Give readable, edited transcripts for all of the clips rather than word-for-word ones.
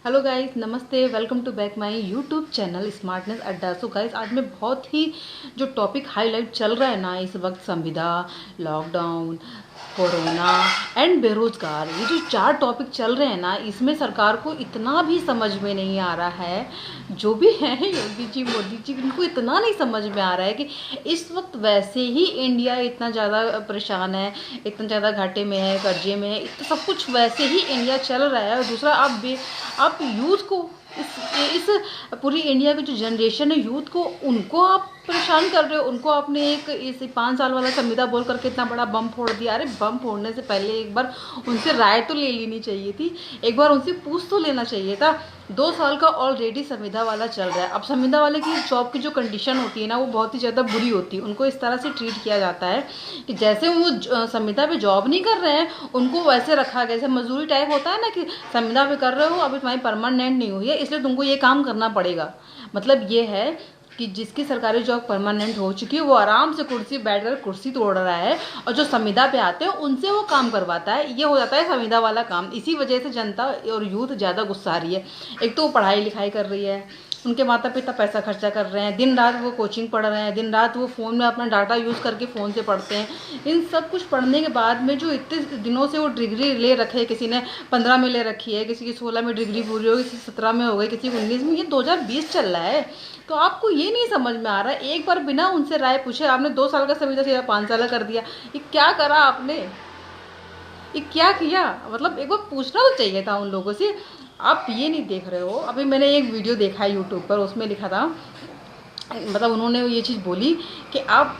Hello guys, नमस्ते। Welcome to back my YouTube channel smartness Adda. So guys, आज मैं बहुत ही जो टॉपिक हाईलाइट चल रहा है ना इस वक्त, संविदा, लॉकडाउन, कोरोना एंड बेरोजगार, ये जो चार टॉपिक चल रहे हैं ना, इसमें सरकार को इतना भी समझ में नहीं आ रहा है। जो भी है योगी जी, मोदी जी, इनको इतना नहीं समझ में आ रहा है कि इस वक्त वैसे ही इंडिया इतना ज़्यादा परेशान है, इतना ज़्यादा घाटे में है, कर्जे में है, इतना सब कुछ वैसे ही इंडिया चल रहा है। और दूसरा, आप यूथ को, इस पूरी इंडिया की जो जनरेशन है यूथ को, उनको आप परेशान कर रहे हो। उनको आपने एक इस 5 साल वाला संविदा बोल करके इतना बड़ा बम फोड़ दिया। अरे बम फोड़ने से पहले एक बार उनसे राय तो ले लेनी चाहिए थी, एक बार उनसे पूछ तो लेना चाहिए था। 2 साल का ऑलरेडी संविदा वाला चल रहा है। अब संविदा वाले की जॉब की जो कंडीशन होती है ना, वो बहुत ही ज़्यादा बुरी होती है। उनको इस तरह से ट्रीट किया जाता है कि जैसे वो संविदा पे जॉब नहीं कर रहे हैं, उनको वैसे रखा गया। जैसे मजदूरी टाइप होता है ना, कि संविदा पे कर रहे हो, अभी तुम्हारी परमानेंट नहीं हुई है, इसलिए तुमको ये काम करना पड़ेगा। मतलब ये है कि जिसकी सरकारी जॉब परमानेंट हो चुकी है, वो आराम से कुर्सी बैठकर कुर्सी तोड़ रहा है, और जो संविदा पे आते हैं उनसे वो काम करवाता है। ये हो जाता है संविदा वाला काम। इसी वजह से जनता और यूथ ज़्यादा गुस्सा रही है। एक तो वो पढ़ाई लिखाई कर रही है, उनके माता पिता पैसा खर्चा कर रहे हैं, दिन रात वो कोचिंग पढ़ रहे हैं, दिन रात वो फ़ोन में अपना डाटा यूज़ करके फ़ोन से पढ़ते हैं। इन सब कुछ पढ़ने के बाद में जो इतने दिनों से वो डिग्री ले रखे है, किसी ने 15 में ले रखी है, किसी की 16 में डिग्री पूरी हो गई, किसी 17 में हो गई, किसी की 19 में, ये 2020 चल रहा है। तो आपको ये नहीं समझ में आ रहा है, एक बार बिना उनसे राय पूछे आपने 2 साल का संविदा सीधा 5 साल का कर दिया। ये क्या करा आपने, ये क्या किया? मतलब एक बार पूछना तो चाहिए था उन लोगों से। आप ये नहीं देख रहे हो। अभी मैंने एक वीडियो देखा है यूट्यूब पर, उसमें लिखा था, मतलब उन्होंने ये चीज़ बोली कि आप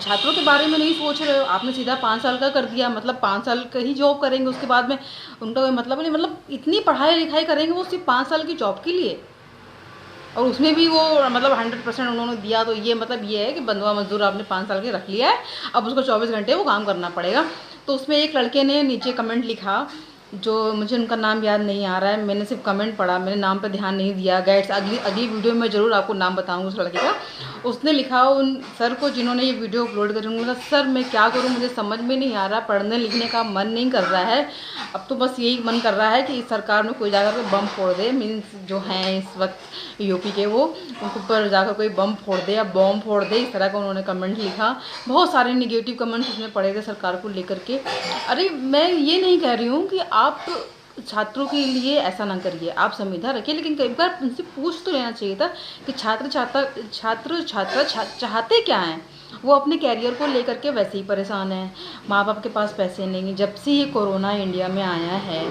छात्रों के बारे में नहीं सोच रहे हो, आपने सीधा 5 साल का कर दिया। मतलब 5 साल का ही जॉब करेंगे, उसके बाद में उनका कोई मतलब नहीं। मतलब इतनी पढ़ाई लिखाई करेंगे वो सिर्फ 5 साल की जॉब के लिए, और उसमें भी वो मतलब 100% उन्होंने दिया। तो ये मतलब ये है कि बंधुआ मजदूर आपने 5 साल के रख लिया है, अब उसको 24 घंटे वो काम करना पड़ेगा। तो उसमें एक लड़के ने नीचे कमेंट लिखा, जो मुझे उनका नाम याद नहीं आ रहा है, मैंने सिर्फ कमेंट पढ़ा, मैंने नाम पे ध्यान नहीं दिया। गाइड्स, अगली अगली वीडियो में ज़रूर आपको नाम बताऊंगा उस लड़के का। उसने लिखा उन सर को जिन्होंने ये वीडियो अपलोड करी, उन्होंने कहा, सर मैं क्या करूं, मुझे समझ में नहीं आ रहा, पढ़ने लिखने का मन नहीं कर रहा है। अब तो बस यही मन कर रहा है कि इस सरकार में कोई जाकर के बम फोड़ दे। मीन्स जो हैं इस वक्त यूपी के, वो उनके ऊपर जाकर कोई बम फोड़ दे या बॉम्ब फोड़ दे, इस तरह का उन्होंने कमेंट लिखा। बहुत सारे निगेटिव कमेंट्स उसमें पड़े थे सरकार को लेकर के। अरे मैं ये नहीं कह रही हूँ कि आप छात्रों के लिए ऐसा ना करिए, आप संविदा रखिए, लेकिन कई बार उनसे पूछ तो लेना चाहिए था कि छात्र चाहते क्या हैं। वो अपने कैरियर को लेकर के वैसे ही परेशान हैं, माँ बाप के पास पैसे नहीं। जब से ये कोरोना इंडिया में आया है,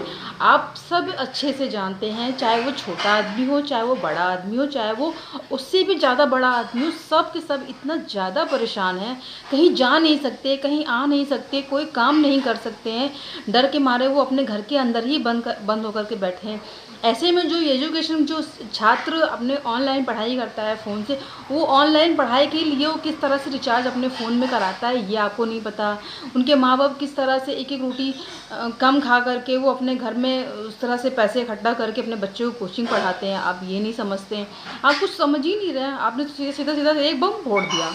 आप सब अच्छे से जानते हैं, चाहे वो छोटा आदमी हो, चाहे वो बड़ा आदमी हो, चाहे वो उससे भी ज़्यादा बड़ा आदमी हो, सब के सब इतना ज़्यादा परेशान हैं। कहीं जा नहीं सकते, कहीं आ नहीं सकते, कोई काम नहीं कर सकते हैं। डर के मारे वो अपने घर के अंदर ही बंद होकर के बैठे हैं। ऐसे में जो एजुकेशन, जो छात्र अपने ऑनलाइन पढ़ाई करता है फ़ोन से, वो ऑनलाइन पढ़ाई के लिए वो किस तरह से रिचार्ज अपने फ़ोन में कराता है, ये आपको नहीं पता। उनके माँ बाप किस तरह से एक एक रोटी कम खा करके वो अपने घर में उस तरह से पैसे इकट्ठा करके अपने बच्चों को कोचिंग पढ़ाते हैं, आप ये नहीं समझते हैं। आप कुछ समझ ही नहीं रहे हैं। आपने तो सीधा सीधा एक बम फोड़ दिया।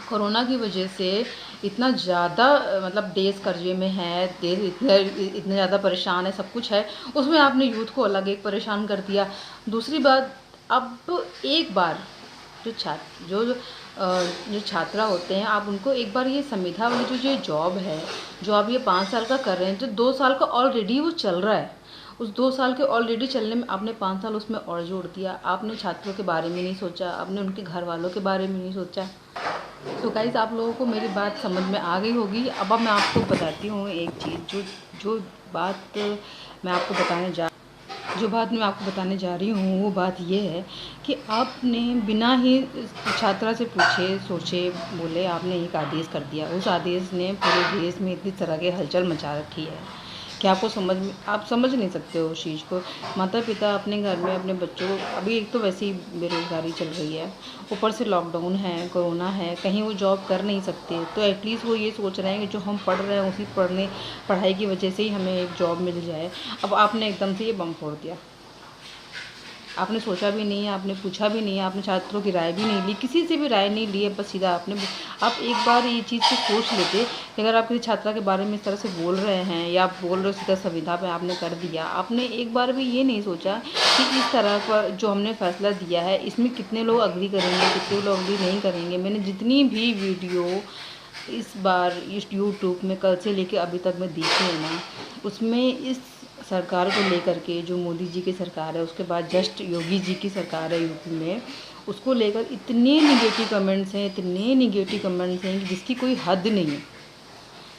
कोरोना की वजह से इतना ज़्यादा मतलब देश कर्जे में है, देश इतना ज़्यादा परेशान है, सब कुछ है, उसमें आपने यूथ को अलग एक परेशान कर दिया। दूसरी बात, अब एक बार जो छात्र जो छात्रा होते हैं, आप उनको एक बार ये संविदा वाली जो जॉब है, जो आप ये 5 साल का कर रहे हैं, जो 2 साल का ऑलरेडी वो चल रहा है, उस 2 साल के ऑलरेडी चलने में आपने 5 साल उसमें और जोड़ दिया। आपने छात्रों के बारे में नहीं सोचा, आपने उनके घर वालों के बारे में नहीं सोचा। तो गाइस, आप लोगों को मेरी बात समझ में आ गई होगी। अब मैं आपको बताती हूँ एक चीज़, जो बात मैं आपको बताने जा जो बात मैं आपको बताने जा रही हूँ, वो बात ये है कि आपने बिना ही छात्रा से पूछे सोचे बोले आपने एक आदेश कर दिया। उस आदेश ने पूरे देश में इतनी तरह के हलचल मचा रखी है कि आप समझ नहीं सकते हो उस चीज़ को। माता पिता अपने घर में अपने बच्चों को, अभी एक तो वैसे ही बेरोज़गारी चल रही है, ऊपर से लॉकडाउन है, कोरोना है, कहीं वो जॉब कर नहीं सकते, तो एटलीस्ट वो ये सोच रहे हैं कि जो हम पढ़ रहे हैं उसी पढ़ाई की वजह से ही हमें एक जॉब मिल जाए। अब आपने एकदम से ये बम फोड़ दिया। आपने सोचा भी नहीं है, आपने पूछा भी नहीं है, आपने छात्रों की राय भी नहीं ली, किसी से भी राय नहीं ली है, बस सीधा आप एक बार ये चीज़ को सोच लेते कि अगर आप किसी छात्रा के बारे में इस तरह से बोल रहे हैं या आप बोल रहे हो सीधा संविदा पे आपने कर दिया, आपने एक बार भी ये नहीं सोचा कि इस तरह का जो हमने फैसला दिया है इसमें कितने लोग अग्री करेंगे, कितने लोग अग्री नहीं करेंगे। मैंने जितनी भी वीडियो इस बार इस यूट्यूब में कल से लेके अभी तक मैं देखी है ना, उसमें इस सरकार को लेकर के जो मोदी जी की सरकार है, उसके बाद जस्ट योगी जी की सरकार है यूपी में, उसको लेकर इतने निगेटिव कमेंट्स हैं, इतने निगेटिव कमेंट्स हैं कि जिसकी कोई हद नहीं है।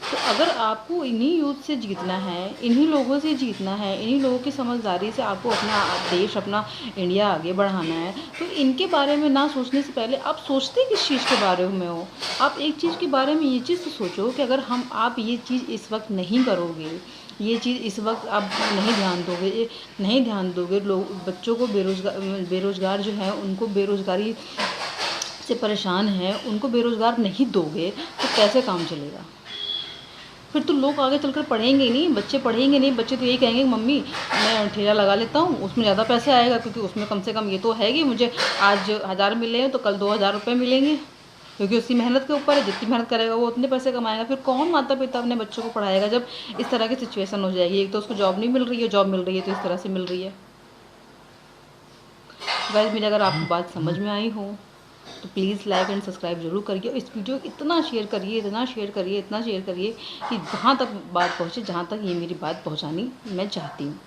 तो अगर आपको इन्हीं यूथ से जीतना है, इन्हीं लोगों से जीतना है, इन्हीं लोगों की समझदारी से आपको अपना देश, अपना इंडिया आगे बढ़ाना है, तो इनके बारे में ना सोचने से पहले आप सोचते किस चीज़ के बारे में हो। आप एक चीज़ के बारे में ये चीज़ तो सोचो कि अगर आप ये चीज़ इस वक्त नहीं करोगे, ये चीज़ इस वक्त आप नहीं ध्यान दोगे, लोग बच्चों को बेरोज़गार जो है उनको बेरोज़गारी से परेशान हैं, उनको बेरोज़गार नहीं दोगे तो कैसे काम चलेगा। फिर तो लोग आगे चलकर पढ़ेंगे ही नहीं, बच्चे पढ़ेंगे नहीं। बच्चे तो यही कहेंगे मम्मी मैं ठेला लगा लेता हूँ, उसमें ज़्यादा पैसे आएगा, क्योंकि उसमें कम से कम ये तो है कि मुझे आज 1000 मिले हैं तो कल 2000 रुपये मिलेंगे, क्योंकि उसकी मेहनत के ऊपर है, जितनी मेहनत करेगा वो उतने पैसे कमाएगा। फिर कौन माता पिता अपने बच्चों को पढ़ाएगा जब इस तरह की सिचुएशन हो जाएगी। एक तो उसको जॉब नहीं मिल रही है, जॉब मिल रही है तो इस तरह से मिल रही है। गाइस मेरी अगर आपको बात समझ में आई हो तो प्लीज़ लाइक एंड सब्सक्राइब जरूर करिए। इस वीडियो को इतना शेयर करिए, इतना शेयर करिए, इतना शेयर करिए कि वहाँ तक बात पहुँचे जहाँ तक ये मेरी बात पहुँचानी मैं चाहती हूँ।